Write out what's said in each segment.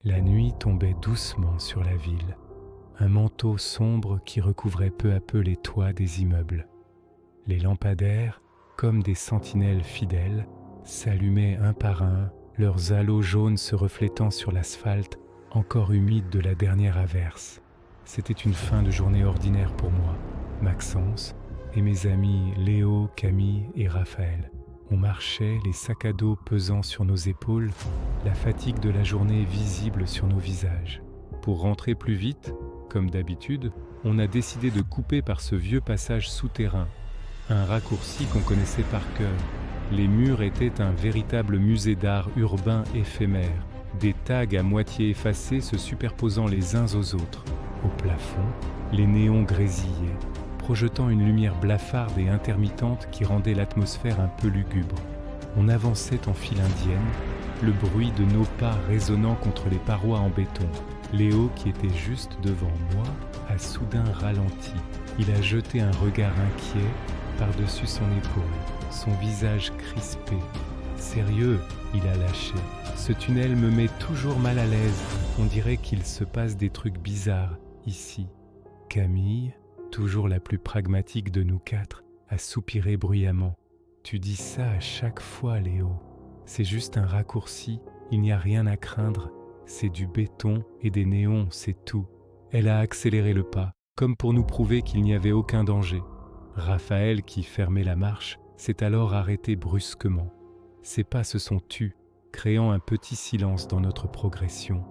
La nuit tombait doucement sur la ville, un manteau sombre qui recouvrait peu à peu les toits des immeubles. Les lampadaires, comme des sentinelles fidèles, s'allumaient un par un, leurs halos jaunes se reflétant sur l'asphalte encore humide de la dernière averse. C'était une fin de journée ordinaire pour moi, Maxence et mes amis Léo, Camille et Raphaël. On marchait, les sacs à dos pesant sur nos épaules, la fatigue de la journée visible sur nos visages. Pour rentrer plus vite, comme d'habitude, on a décidé de couper par ce vieux passage souterrain, un raccourci qu'on connaissait par cœur. Les murs étaient un véritable musée d'art urbain éphémère, des tags à moitié effacés se superposant les uns aux autres. Au plafond, les néons grésillaient, projetant une lumière blafarde et intermittente qui rendait l'atmosphère un peu lugubre. On avançait en file indienne, le bruit de nos pas résonnant contre les parois en béton. Léo, qui était juste devant moi, a soudain ralenti. Il a jeté un regard inquiet par-dessus son épaule, son visage crispé. Sérieux, il a lâché. Ce tunnel me met toujours mal à l'aise. On dirait qu'il se passe des trucs bizarres ici. Camille, toujours la plus pragmatique de nous quatre, a soupiré bruyamment. Tu dis ça à chaque fois, Léo. C'est juste un raccourci, il n'y a rien à craindre. C'est du béton et des néons, c'est tout. Elle a accéléré le pas, comme pour nous prouver qu'il n'y avait aucun danger. Raphaël, qui fermait la marche, s'est alors arrêté brusquement. Ses pas se sont tus, créant un petit silence dans notre progression.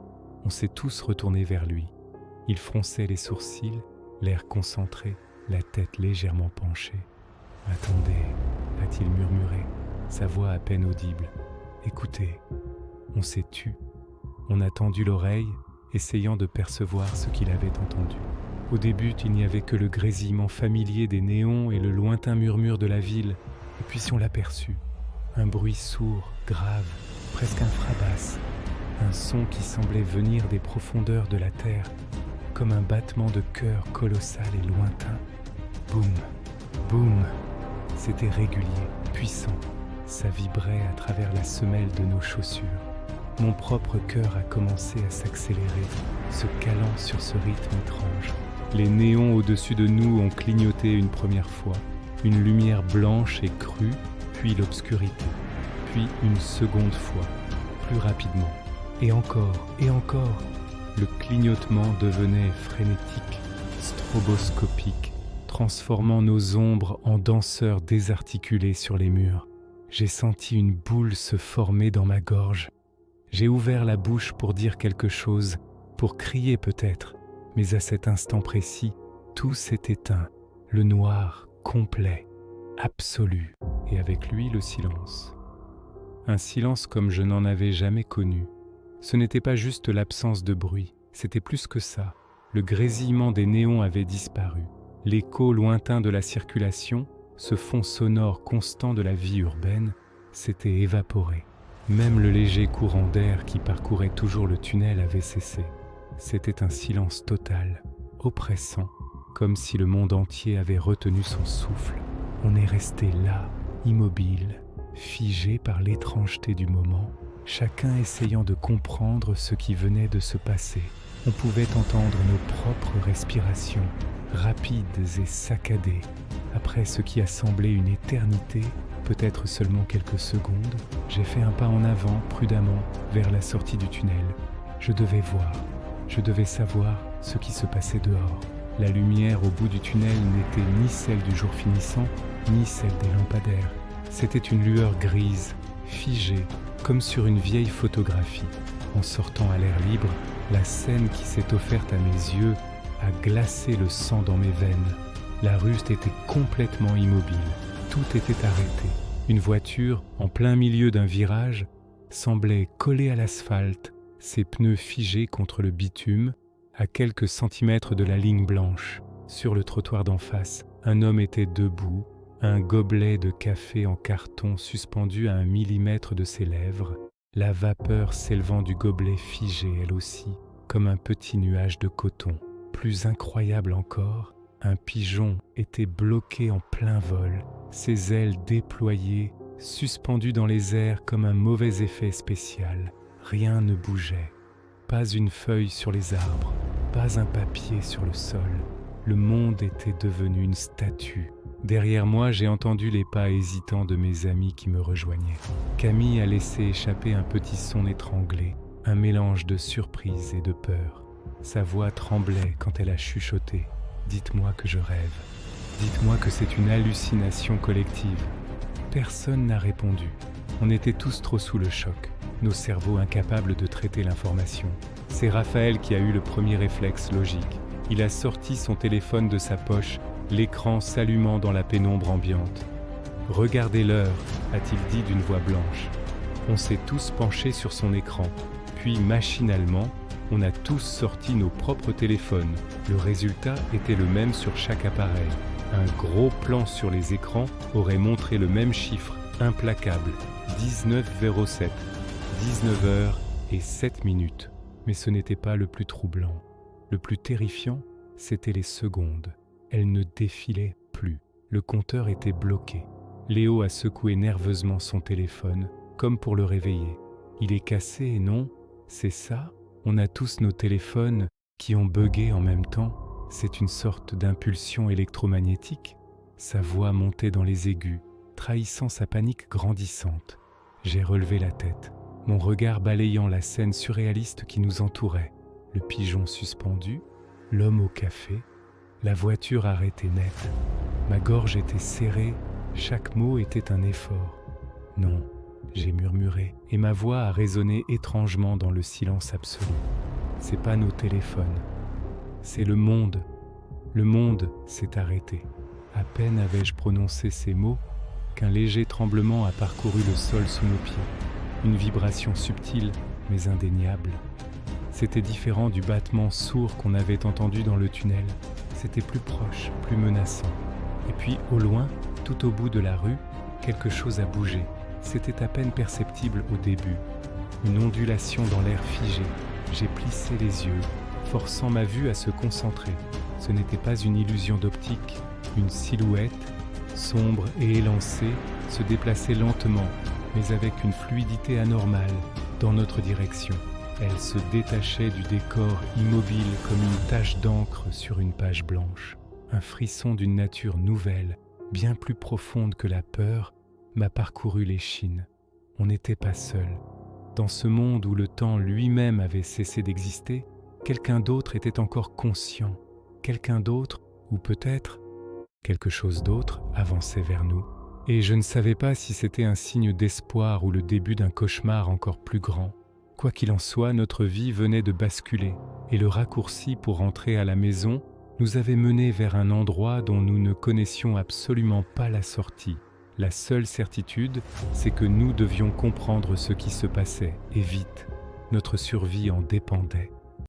On s'est tous retournés vers lui. Il fronçait les sourcils, l'air concentré, la tête légèrement penchée. « Attendez » a-t-il murmuré, sa voix à peine audible. « Écoutez ». On s'est tu. On a tendu l'oreille, essayant de percevoir ce qu'il avait entendu. Au début, il n'y avait que le grésillement familier des néons et le lointain murmure de la ville. Et puis on l'aperçut. Un bruit sourd, grave, presque infrabasse. Un son qui semblait venir des profondeurs de la terre, comme un battement de cœur colossal et lointain. Boum, boum. C'était régulier, puissant. Ça vibrait à travers la semelle de nos chaussures. Mon propre cœur a commencé à s'accélérer, se calant sur ce rythme étrange. Les néons au-dessus de nous ont clignoté une première fois, une lumière blanche et crue, puis l'obscurité, puis une seconde fois, plus rapidement, et encore, le clignotement devenait frénétique, stroboscopique, transformant nos ombres en danseurs désarticulés sur les murs. J'ai senti une boule se former dans ma gorge. J'ai ouvert la bouche pour dire quelque chose, pour crier peut-être, mais à cet instant précis, tout s'est éteint, le noir complet, absolu, et avec lui le silence. Un silence comme je n'en avais jamais connu. Ce n'était pas juste l'absence de bruit, c'était plus que ça. Le grésillement des néons avait disparu. L'écho lointain de la circulation, ce fond sonore constant de la vie urbaine, s'était évaporé. Même le léger courant d'air qui parcourait toujours le tunnel avait cessé. C'était un silence total, oppressant, comme si le monde entier avait retenu son souffle. On est resté là, immobile, figé par l'étrangeté du moment, chacun essayant de comprendre ce qui venait de se passer. On pouvait entendre nos propres respirations, rapides et saccadées. Après ce qui a semblé une éternité, peut-être seulement quelques secondes, j'ai fait un pas en avant, prudemment, vers la sortie du tunnel. Je devais voir, je devais savoir ce qui se passait dehors. La lumière au bout du tunnel n'était ni celle du jour finissant, ni celle des lampadaires. C'était une lueur grise, figée, comme sur une vieille photographie. En sortant à l'air libre, la scène qui s'est offerte à mes yeux a glacé le sang dans mes veines. La rue était complètement immobile. Tout était arrêté. Une voiture, en plein milieu d'un virage, semblait collée à l'asphalte, ses pneus figés contre le bitume, à quelques centimètres de la ligne blanche. Sur le trottoir d'en face, un homme était debout, un gobelet de café en carton suspendu à 1 millimètre de ses lèvres, la vapeur s'élevant du gobelet figée elle aussi, comme un petit nuage de coton. Plus incroyable encore, un pigeon était bloqué en plein vol, ses ailes déployées, suspendues dans les airs comme un mauvais effet spécial. Rien ne bougeait. Pas une feuille sur les arbres, pas un papier sur le sol. Le monde était devenu une statue. Derrière moi, j'ai entendu les pas hésitants de mes amis qui me rejoignaient. Camille a laissé échapper un petit son étranglé, un mélange de surprise et de peur. Sa voix tremblait quand elle a chuchoté. « Dites-moi que je rêve. Dites-moi que c'est une hallucination collective. » Personne n'a répondu. On était tous trop sous le choc, nos cerveaux incapables de traiter l'information. C'est Raphaël qui a eu le premier réflexe logique. Il a sorti son téléphone de sa poche, l'écran s'allumant dans la pénombre ambiante. « Regardez l'heure », a-t-il dit d'une voix blanche. On s'est tous penchés sur son écran, puis machinalement, on a tous sorti nos propres téléphones. Le résultat était le même sur chaque appareil. Un gros plan sur les écrans aurait montré le même chiffre, implacable, 19:07, 19h07. Mais ce n'était pas le plus troublant. Le plus terrifiant, c'était les secondes. Elles ne défilaient plus. Le compteur était bloqué. Léo a secoué nerveusement son téléphone, comme pour le réveiller. Il est cassé, non? C'est ça? On a tous nos téléphones qui ont bugué en même temps. C'est une sorte d'impulsion électromagnétique. Sa voix montait dans les aigus, trahissant sa panique grandissante. J'ai relevé la tête, mon regard balayant la scène surréaliste qui nous entourait. Le pigeon suspendu, l'homme au café, la voiture arrêtée net. Ma gorge était serrée, chaque mot était un effort. Non, j'ai murmuré, et ma voix a résonné étrangement dans le silence absolu. C'est pas nos téléphones, c'est le monde. Le monde s'est arrêté. À peine avais-je prononcé ces mots qu'un léger tremblement a parcouru le sol sous nos pieds. Une vibration subtile, mais indéniable. C'était différent du battement sourd qu'on avait entendu dans le tunnel. C'était plus proche, plus menaçant. Et puis, au loin, tout au bout de la rue, quelque chose a bougé. C'était à peine perceptible au début. Une ondulation dans l'air figé. J'ai plissé les yeux, forçant ma vue à se concentrer. Ce n'était pas une illusion d'optique. Une silhouette, sombre et élancée, se déplaçait lentement, mais avec une fluidité anormale, dans notre direction. Elle se détachait du décor immobile comme une tache d'encre sur une page blanche. Un frisson d'une nature nouvelle, bien plus profonde que la peur, m'a parcouru l'échine. On n'était pas seul. Dans ce monde où le temps lui-même avait cessé d'exister, quelqu'un d'autre était encore conscient. Quelqu'un d'autre, ou peut-être quelque chose d'autre, avançait vers nous. Et je ne savais pas si c'était un signe d'espoir ou le début d'un cauchemar encore plus grand. Quoi qu'il en soit, notre vie venait de basculer, et le raccourci pour rentrer à la maison nous avait menés vers un endroit dont nous ne connaissions absolument pas la sortie. La seule certitude, c'est que nous devions comprendre ce qui se passait, et vite. Notre survie en dépendait.